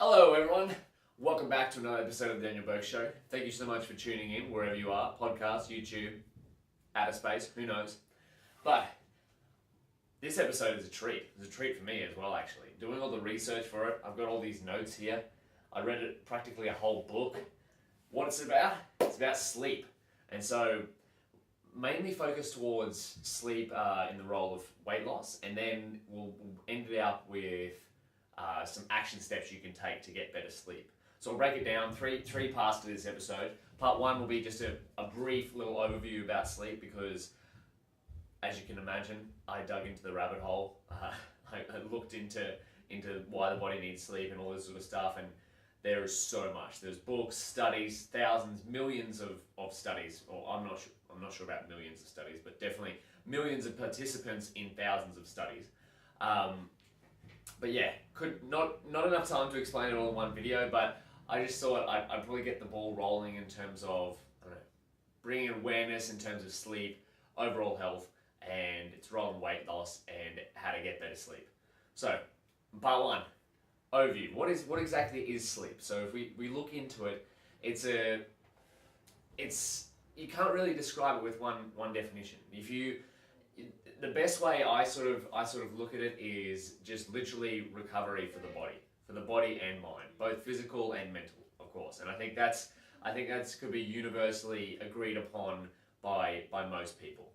Hello everyone, welcome back to another episode of the Daniel Bourke Show. Thank you so much for tuning in wherever you are, podcast, YouTube, outer space, who knows. But this episode is a treat. It's a treat for me as well actually. Doing all the research for it, I've got all these notes here. I read it practically a whole book. What it's about sleep. And so mainly focused towards sleep in the role of weight loss, and then we'll end it up with some action steps you can take to get better sleep. So I'll break it down, three parts to this episode. Part one will be just a brief little overview about sleep because, as you can imagine, I dug into the rabbit hole. I looked into why the body needs sleep and all this sort of stuff, and there is so much. There's books, studies, thousands, millions of studies, or I'm not sure about millions of studies, but definitely millions of participants in thousands of studies. But yeah, not enough time to explain it all in one video, but I just thought I'd probably get the ball rolling in terms of, bringing awareness in terms of sleep, overall health, and its role in weight loss, and how to get better sleep. So, part one, overview. What exactly is sleep? So if we look into it, you can't really describe it with one definition. The best way I sort of look at it is just literally recovery for the body and mind, both physical and mental, of course. And I think that's could be universally agreed upon by most people.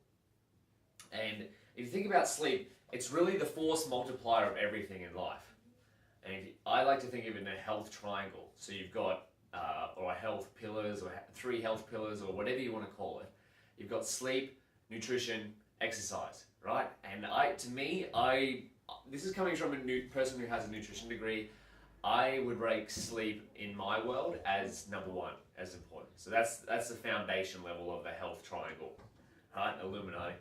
And if you think about sleep, it's really the force multiplier of everything in life. And I like to think of it in a health triangle. So you've got or health pillars, or three health pillars, or whatever you want to call it. You've got sleep, nutrition, exercise, right? And this is coming from a person who has a nutrition degree. I would rank sleep in my world as number one, as important. So that's the foundation level of the health triangle, right? Illuminati.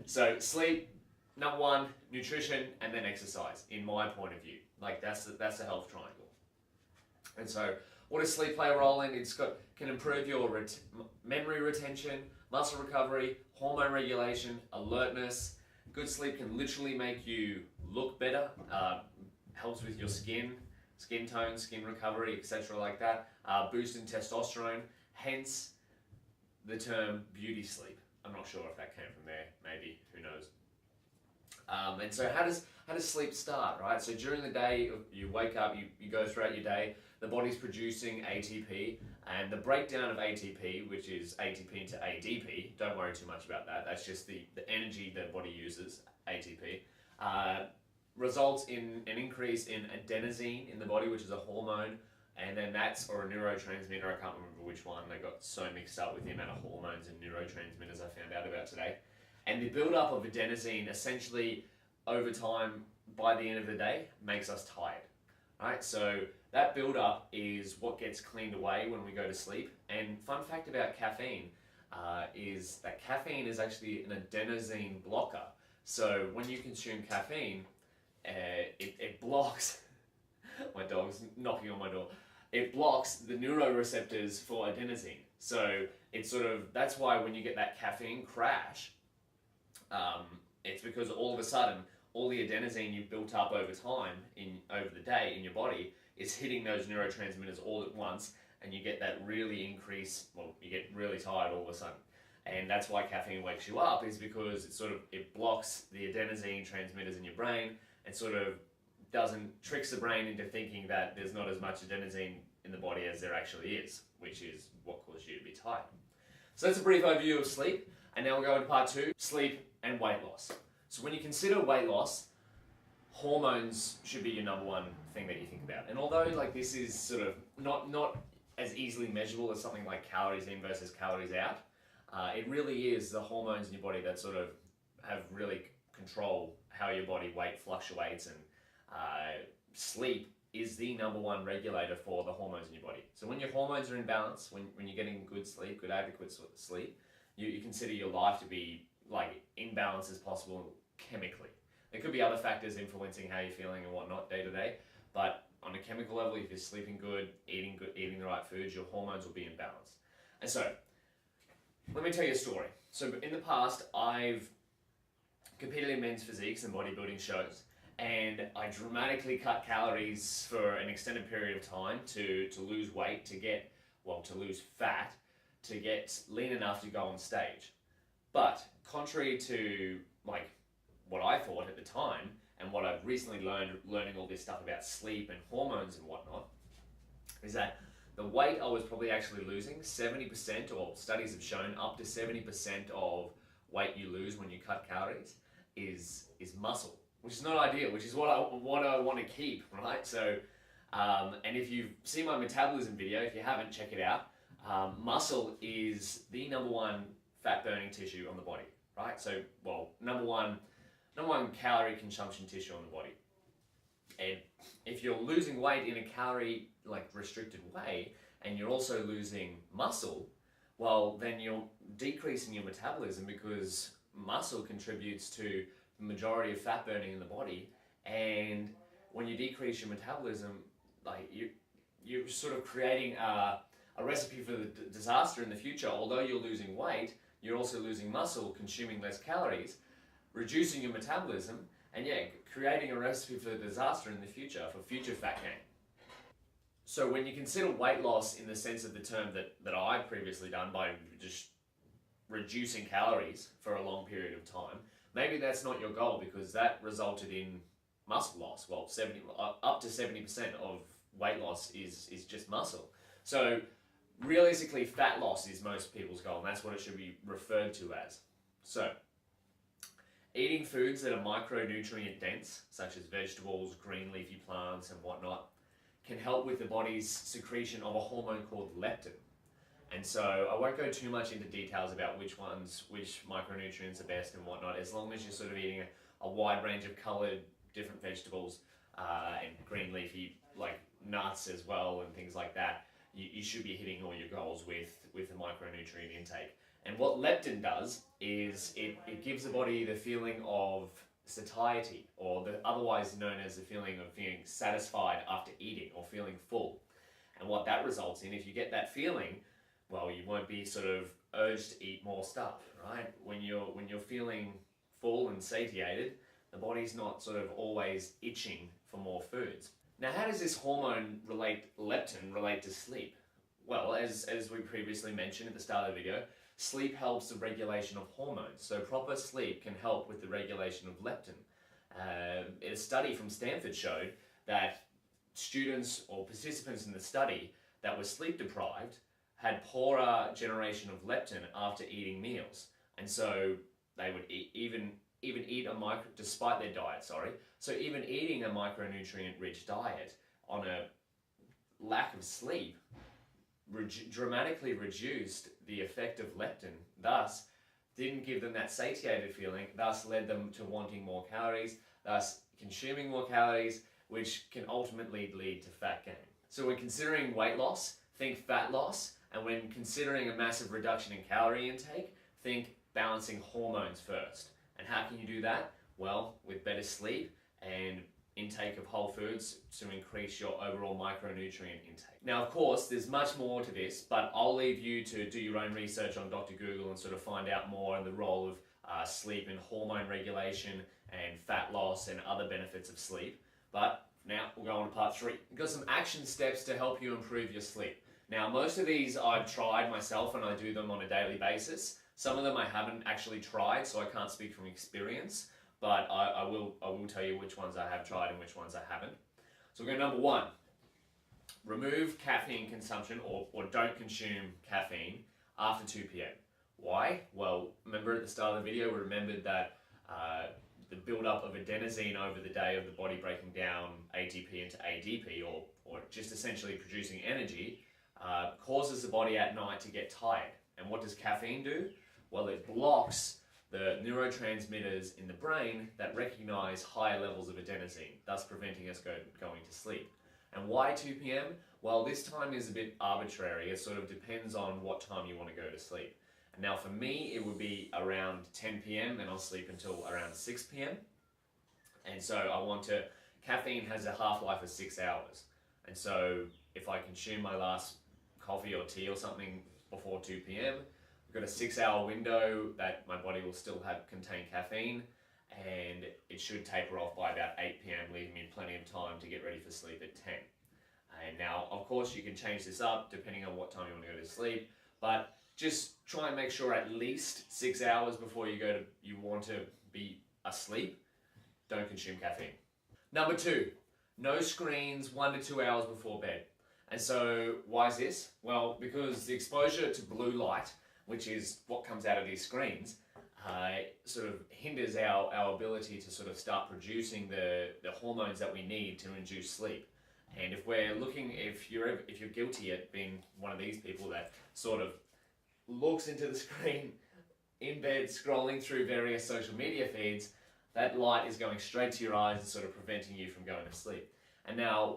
So sleep, number one, nutrition, and then exercise. In my point of view, like that's the health triangle. And so, what does sleep play a role in? Can improve your memory retention, muscle recovery, hormone regulation, alertness. Good sleep can literally make you look better, helps with your skin tone, skin recovery, etc. like that, boosting testosterone, hence the term beauty sleep. I'm not sure if that came from there, maybe, who knows. And so how does sleep start, right? So during the day, you wake up, you go throughout your day, the body's producing ATP, and the breakdown of ATP, which is ATP into ADP, don't worry too much about that, that's just the energy the body uses, ATP, results in an increase in adenosine in the body, which is a hormone, and then or a neurotransmitter, I can't remember which one, I got so mixed up with the amount of hormones and neurotransmitters I found out about today. And the build-up of adenosine essentially, over time, by the end of the day, makes us tired, right? So that build-up is what gets cleaned away when we go to sleep. And fun fact about caffeine is that caffeine is actually an adenosine blocker. So when you consume caffeine, it blocks, my dog's knocking on my door, it blocks the neuroreceptors for adenosine. So that's why when you get that caffeine crash, it's because all of a sudden, all the adenosine you've built up over time, over the day in your body, is hitting those neurotransmitters all at once, and you get that you get really tired all of a sudden. And that's why caffeine wakes you up, is because it blocks the adenosine transmitters in your brain, and tricks the brain into thinking that there's not as much adenosine in the body as there actually is, which is what causes you to be tired. So that's a brief overview of sleep, and now we'll go into part two, sleep and weight loss. So when you consider weight loss, hormones should be your number one thing that you think about. And although this is sort of not as easily measurable as something like calories in versus calories out, it really is the hormones in your body that sort of have really control how your body weight fluctuates, and sleep is the number one regulator for the hormones in your body. So when your hormones are in balance, when you're getting good sleep, good adequate sleep, you consider your life to be in balance as possible chemically. There could be other factors influencing how you're feeling and whatnot day to day, but on a chemical level, if you're sleeping good, eating the right foods, your hormones will be in balance. And so, let me tell you a story. So in the past, I've competed in men's physiques and bodybuilding shows, and I dramatically cut calories for an extended period of time to lose weight, to lose fat, to get lean enough to go on stage. But contrary to like what I thought at the time, and what I've recently learned, learning all this stuff about sleep and hormones and whatnot, is that the weight I was probably actually losing, 70%, or studies have shown up to 70% of weight you lose when you cut calories is muscle, which is not ideal, which is what I want to keep, right? So, and if you've seen my metabolism video, if you haven't, check it out. Muscle is the number one fat burning tissue on the body, right? So, well, number one calorie consumption tissue on the body. And if you're losing weight in a calorie restricted way, and you're also losing muscle, well, then you're decreasing your metabolism, because muscle contributes to the majority of fat burning in the body. And when you decrease your metabolism, you're sort of creating a recipe for the disaster in the future. Although you're losing weight, you're also losing muscle, consuming less calories, reducing your metabolism, and creating a recipe for disaster in the future, for future fat gain. So when you consider weight loss in the sense of the term that I've previously done, by just reducing calories for a long period of time, maybe that's not your goal, because that resulted in muscle loss. Well, up to 70% of weight loss is just muscle. So realistically, fat loss is most people's goal, and that's what it should be referred to as. So eating foods that are micronutrient dense, such as vegetables, green leafy plants and whatnot, can help with the body's secretion of a hormone called leptin. And so I won't go too much into details about which micronutrients are best and whatnot, as long as you're sort of eating a wide range of coloured different vegetables and green leafy nuts as well and things like that. You should be hitting all your goals with the micronutrient intake. And what leptin does is it gives the body the feeling of satiety, or otherwise known as the feeling of being satisfied after eating, or feeling full. And what that results in, if you get that feeling, well, you won't be sort of urged to eat more stuff, right? When you're feeling full and satiated, the body's not sort of always itching for more foods. Now, how does this hormone leptin relate to sleep? Well, as we previously mentioned at the start of the video, sleep helps the regulation of hormones. So proper sleep can help with the regulation of leptin. A study from Stanford showed that students or participants in the study that were sleep deprived had poorer generation of leptin after eating meals. And so they would even eat despite their diet, So even eating a micronutrient-rich diet on a lack of sleep dramatically reduced the effect of leptin, thus didn't give them that satiated feeling, thus led them to wanting more calories, thus consuming more calories, which can ultimately lead to fat gain. So when considering weight loss, think fat loss, and when considering a massive reduction in calorie intake, think balancing hormones first. And how can you do that? Well, with better sleep and intake of whole foods to increase your overall micronutrient intake. Now, of course, there's much more to this, but I'll leave you to do your own research on Dr. Google and sort of find out more on the role of sleep and hormone regulation and fat loss and other benefits of sleep. But now we'll go on to part 3. We've got some action steps to help you improve your sleep. Now, most of these I've tried myself and I do them on a daily basis. Some of them I haven't actually tried, so I can't speak from experience. But I will tell you which ones I have tried and which ones I haven't. So we'll go number 1. Remove caffeine consumption, or don't consume caffeine after 2 p.m. Why? Well, remember at the start of the video, we remembered that the build-up of adenosine over the day of the body breaking down ATP into ADP, or just essentially producing energy, causes the body at night to get tired. And what does caffeine do? Well, it blocks the neurotransmitters in the brain that recognize higher levels of adenosine, thus preventing us going to sleep. And why 2 p.m.? Well, this time is a bit arbitrary. It sort of depends on what time you want to go to sleep. And now for me, it would be around 10 p.m. and I'll sleep until around 6 p.m. And so caffeine has a half-life of 6 hours. And so if I consume my last coffee or tea or something before 2 p.m., I've got a 6-hour window that my body will still contain caffeine, and it should taper off by about 8 p.m, leaving you plenty of time to get ready for sleep at 10. And now, of course, you can change this up depending on what time you want to go to sleep, but just try and make sure at least 6 hours before you want to be asleep, don't consume caffeine. Number 2, no screens 1 to 2 hours before bed. And so why is this? Well, because the exposure to blue light, which is what comes out of these screens, sort of hinders our ability to sort of start producing the hormones that we need to induce sleep. And if you're guilty at being one of these people that sort of looks into the screen in bed, scrolling through various social media feeds, that light is going straight to your eyes and sort of preventing you from going to sleep. And now,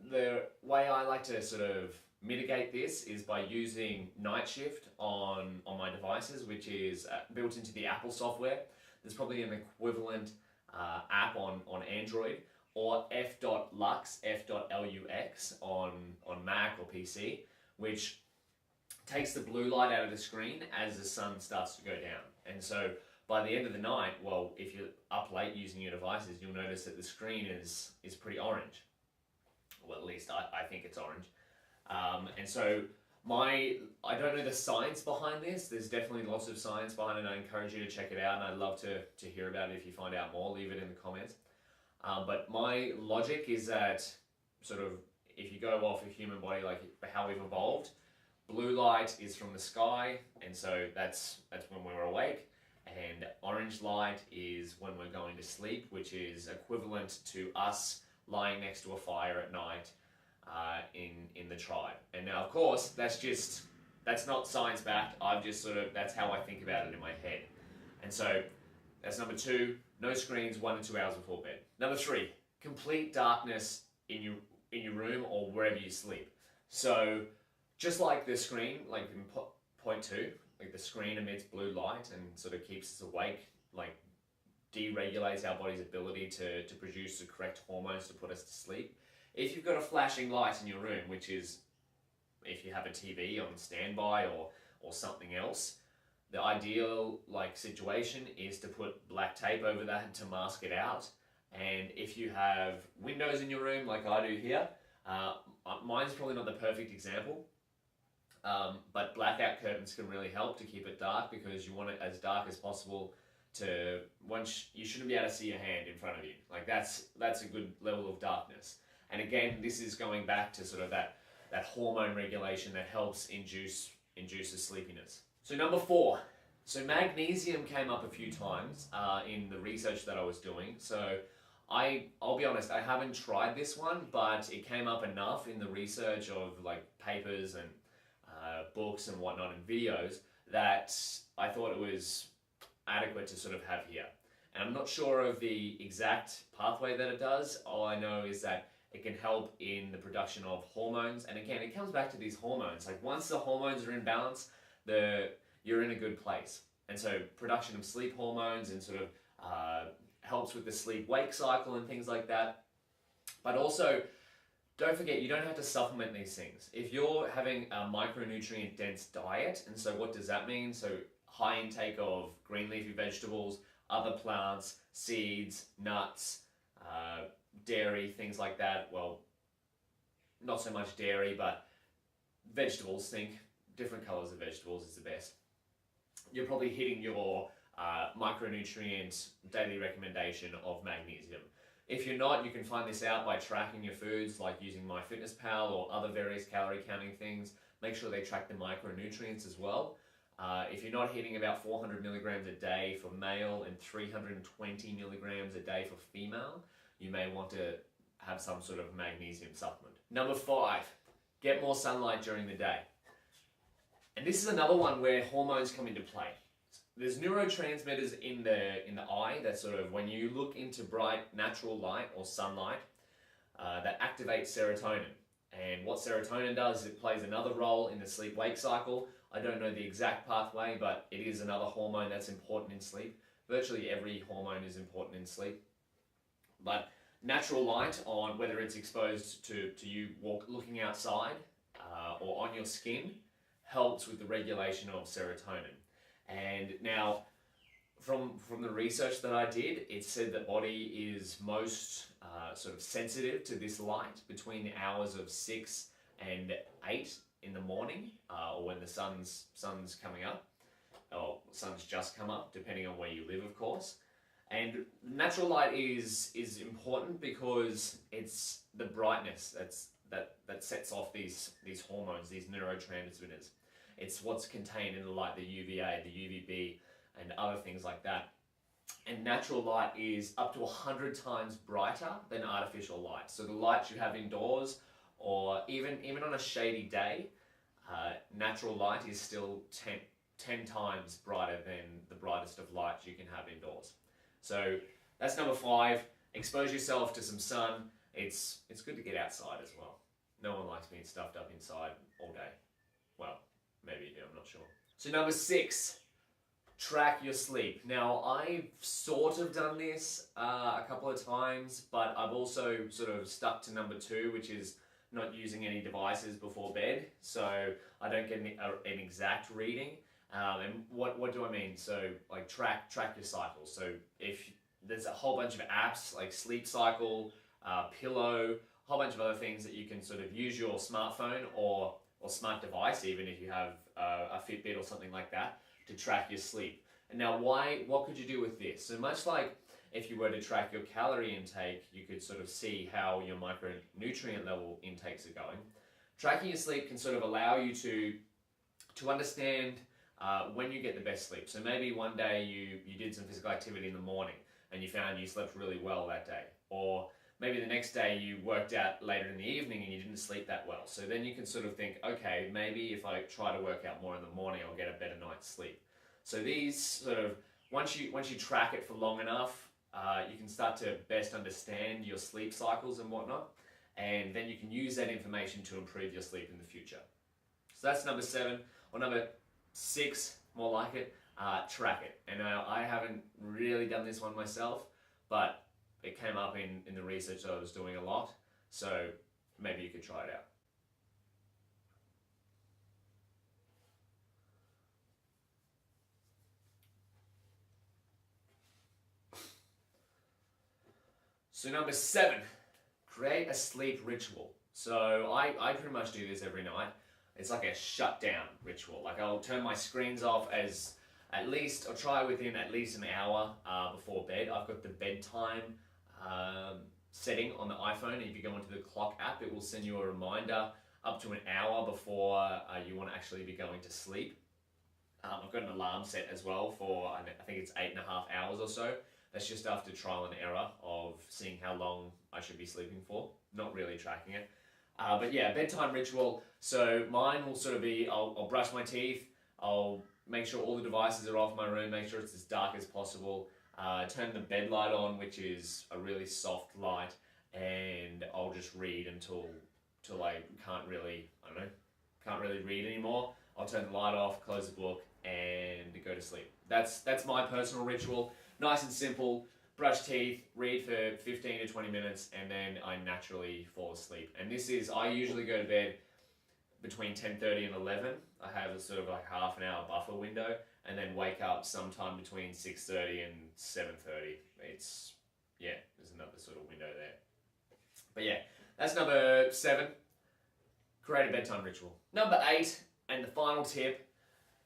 the way I like to sort of mitigate this is by using Night Shift on my devices, which is built into the Apple software. There's probably an equivalent app on Android, or f.lux on Mac or PC, which takes the blue light out of the screen as the sun starts to go down. And so by the end of the night, well, if you're up late using your devices, you'll notice that the screen is pretty orange. Well, at least I think it's orange. And so I don't know the science behind this. There's definitely lots of science behind it, and I encourage you to check it out, and I'd love to hear about it. If you find out more, leave it in the comments. But my logic is that sort of if you go off a human body, like how we've evolved, blue light is from the sky, and so that's when we're awake, and orange light is when we're going to sleep, which is equivalent to us lying next to a fire at night in the tribe. And now, of course, that's not science backed. That's how I think about it in my head. And so that's number 2, no screens 1 to 2 hours before bed. Number 3, complete darkness in your room or wherever you sleep. So just like the screen, like in point 2, like the screen emits blue light and sort of keeps us awake, like deregulates our body's ability to produce the correct hormones to put us to sleep. If you've got a flashing light in your room, which is if you have a TV on standby or something else, the ideal situation is to put black tape over that to mask it out. And if you have windows in your room like I do here, mine's probably not the perfect example, but blackout curtains can really help to keep it dark, because you want it as dark as possible you shouldn't be able to see your hand in front of you. Like that's a good level of darkness. And again, this is going back to sort of that hormone regulation that helps induces sleepiness. So number 4, so magnesium came up a few times in the research that I was doing. So I'll be honest, I haven't tried this one, but it came up enough in the research of papers and books and whatnot and videos that I thought it was adequate to sort of have here. And I'm not sure of the exact pathway that it does. All I know is that it can help in the production of hormones. And again, it comes back to these hormones. Once the hormones are in balance, you're in a good place. And so production of sleep hormones and sort of helps with the sleep-wake cycle and things like that. But also, don't forget, you don't have to supplement these things. If you're having a micronutrient-dense diet, and so what does that mean? So high intake of green leafy vegetables, other plants, seeds, nuts, dairy, things like that. Well, not so much dairy, but vegetables, think different colors of vegetables is the best. You're probably hitting your micronutrient daily recommendation of magnesium. If you're not, you can find this out by tracking your foods, like using MyFitnessPal or other various calorie counting things. Make sure they track the micronutrients as well. If you're not hitting about 400 milligrams a day for male and 320 milligrams a day for female, you may want to have some sort of magnesium supplement. Number 5, get more sunlight during the day. And this is another one where hormones come into play. There's neurotransmitters in the eye that sort of, when you look into bright natural light or sunlight, that activate serotonin. And what serotonin does is it plays another role in the sleep-wake cycle. I don't know the exact pathway, but it is another hormone that's important in sleep. Virtually every hormone is important in sleep. But natural light, on whether it's exposed to you looking outside or on your skin, helps with the regulation of serotonin. And now, from the research that I did, it said that body is most sort of sensitive to this light between the hours of 6 and 8 in the morning, or when the sun's coming up, or sun's just come up, depending on where you live, of course. And natural light is important because it's the brightness that sets off these hormones, these neurotransmitters. It's what's contained in the light, the UVA, the UVB, and other things like that. And natural light is up to 100 times brighter than artificial light. So the light you have indoors, or even on a shady day, natural light is still 10 times brighter than the brightest of light you can have indoors. So that's number 5. Expose yourself to some sun. It's good to get outside as well. No one likes being stuffed up inside all day. Well, maybe you do, I'm not sure. So number 6, track your sleep. Now, I've sort of done this a couple of times, but I've also sort of stuck to number 2, which is not using any devices before bed, so I don't get an exact reading. And what do I mean? So like track your cycle. So if there's a whole bunch of apps like Sleep Cycle, Pillow, a whole bunch of other things that you can sort of use your smartphone or smart device, even if you have a Fitbit or something like that, to track your sleep. And now what could you do with this? So much like if you were to track your calorie intake, you could sort of see how your micronutrient level intakes are going. Tracking your sleep can sort of allow you to understand when you get the best sleep. So maybe one day you did some physical activity in the morning and you found you slept really well that day. Or maybe the next day you worked out later in the evening and you didn't sleep that well. So then you can sort of think, okay, maybe if I try to work out more in the morning, I'll get a better night's sleep. So these sort of, once you track it for long enough, you can start to best understand your sleep cycles and whatnot. And then you can use that information to improve your sleep in the future. So that's number 7. Or number 6, more like it, track it. And I haven't really done this one myself, but it came up in the research that I was doing a lot, so maybe you could try it out. So number 7, create a sleep ritual. So I pretty much do this every night. It's like a shutdown ritual. Like I'll turn my screens off I'll try within at least an hour before bed. I've got the bedtime setting on the iPhone, and if you go into the clock app, it will send you a reminder up to an hour before you want to actually be going to sleep. I've got an alarm set as well for, I think it's 8.5 hours or so. That's just after trial and error of seeing how long I should be sleeping for, not really tracking it. But yeah, bedtime ritual. So mine will sort of be, I'll brush my teeth, I'll make sure all the devices are off my room, make sure it's as dark as possible, turn the bed light on, which is a really soft light, and I'll just read until I can't really read anymore. I'll turn the light off, close the book, and go to sleep. That's my personal ritual. Nice and simple. Brush teeth, read for 15 to 20 minutes, and then I naturally fall asleep. And I usually go to bed between 10:30 and 11. I have a sort of like half an hour buffer window, and then wake up sometime between 6:30 and 7:30. There's another sort of window there. But yeah, that's number 7. Create a bedtime ritual. Number 8, and the final tip.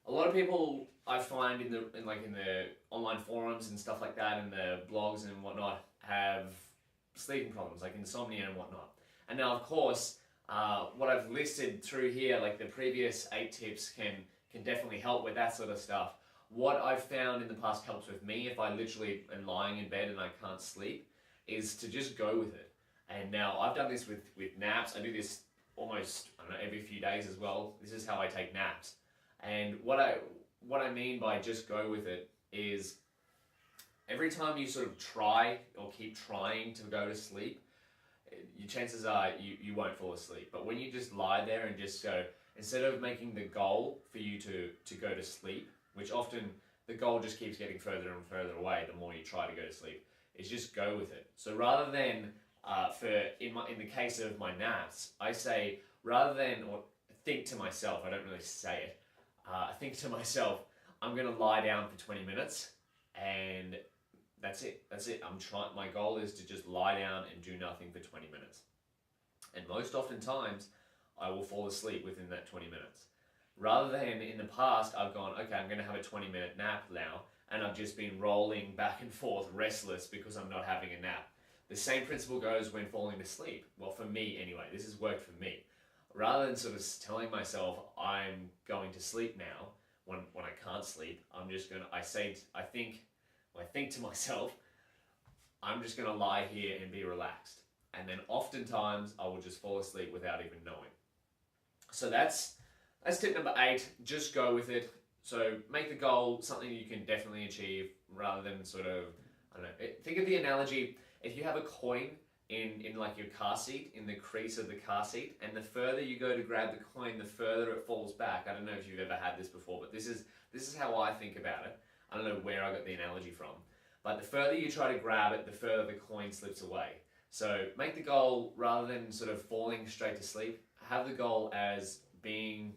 A lot of people I find in the online forums and stuff like that, and the blogs and whatnot, have sleeping problems like insomnia and whatnot. And now, of course, what I've listed through here, like the previous 8 tips, can definitely help with that sort of stuff. What I've found in the past helps with me if I literally am lying in bed and I can't sleep, is to just go with it. And now I've done this with naps. I do this almost, every few days as well. This is how I take naps. And what I mean by just go with it is every time you sort of try or keep trying to go to sleep, your chances are you won't fall asleep. But when you just lie there and just go, instead of making the goal for you to go to sleep, which often the goal just keeps getting further and further away the more you try to go to sleep, is just go with it. So rather than, in the case of my naps, I say, rather than, or think to myself, I don't really say it, I think to myself, I'm going to lie down for 20 minutes, and that's it. My goal is to just lie down and do nothing for 20 minutes. And most oftentimes, I will fall asleep within that 20 minutes. Rather than in the past, I've gone, okay, I'm going to have a 20-minute nap now, and I've just been rolling back and forth restless because I'm not having a nap. The same principle goes when falling asleep. Well, for me anyway, this has worked for me. Rather than sort of telling myself I'm going to sleep now when I can't sleep, I think to myself, I'm just going to lie here and be relaxed. And then oftentimes I will just fall asleep without even knowing. So that's tip number 8. Just go with it. So make the goal something you can definitely achieve rather than sort of, I don't know, think of the analogy, if you have a coin in like your car seat, in the crease of the car seat, and the further you go to grab the coin, the further it falls back. I don't know if you've ever had this before, but this is how I think about it. I don't know where I got the analogy from, but the further you try to grab it, the further the coin slips away. So make the goal, rather than sort of falling straight to sleep, have the goal as being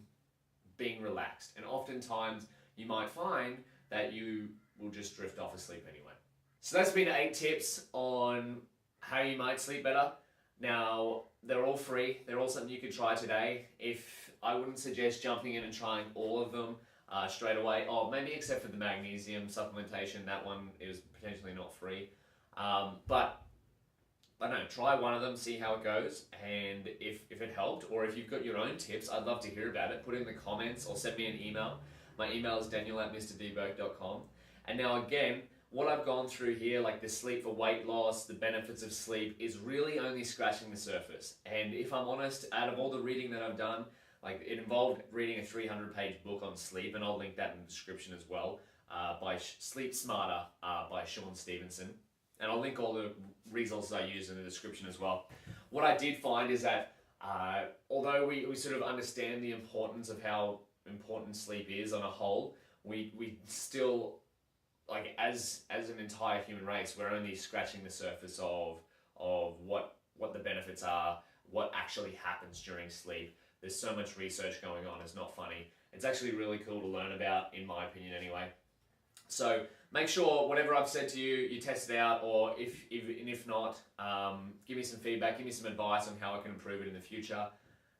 relaxed. And oftentimes you might find that you will just drift off asleep anyway. So that's been 8 tips on how you might sleep better. Now, they're all free. They're all something you could try today. I wouldn't suggest jumping in and trying all of them straight away. Oh, maybe except for the magnesium supplementation. That one is potentially not free. But I don't know, try one of them, see how it goes, and if it helped, or if you've got your own tips, I'd love to hear about it. Put it in the comments or send me an email. My email is daniel@mrdbourke.com. And now again, what I've gone through here, like the sleep for weight loss, the benefits of sleep, is really only scratching the surface. And if I'm honest, out of all the reading that I've done, like it involved reading a 300-page book on sleep, and I'll link that in the description as well, by Sleep Smarter by Sean Stevenson. And I'll link all the resources I use in the description as well. What I did find is that although we sort of understand the importance of how important sleep is on a whole, we still, like as an entire human race, we're only scratching the surface of what the benefits are, what actually happens during sleep. There's so much research going on, it's not funny. It's actually really cool to learn about, in my opinion anyway. So make sure whatever I've said to you, you test it out, or if not, give me some feedback, give me some advice on how I can improve it in the future.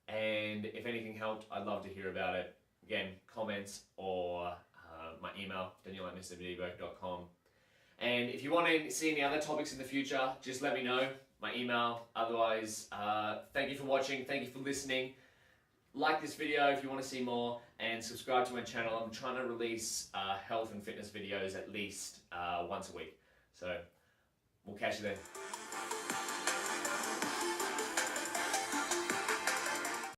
And if anything helped, I'd love to hear about it. Again, comments or my email, daniel@mrdbourke.com. And if you want to see any other topics in the future, just let me know, my email. Otherwise, thank you for watching, thank you for listening. Like this video if you want to see more, and subscribe to my channel. I'm trying to release health and fitness videos at least once a week. So we'll catch you then.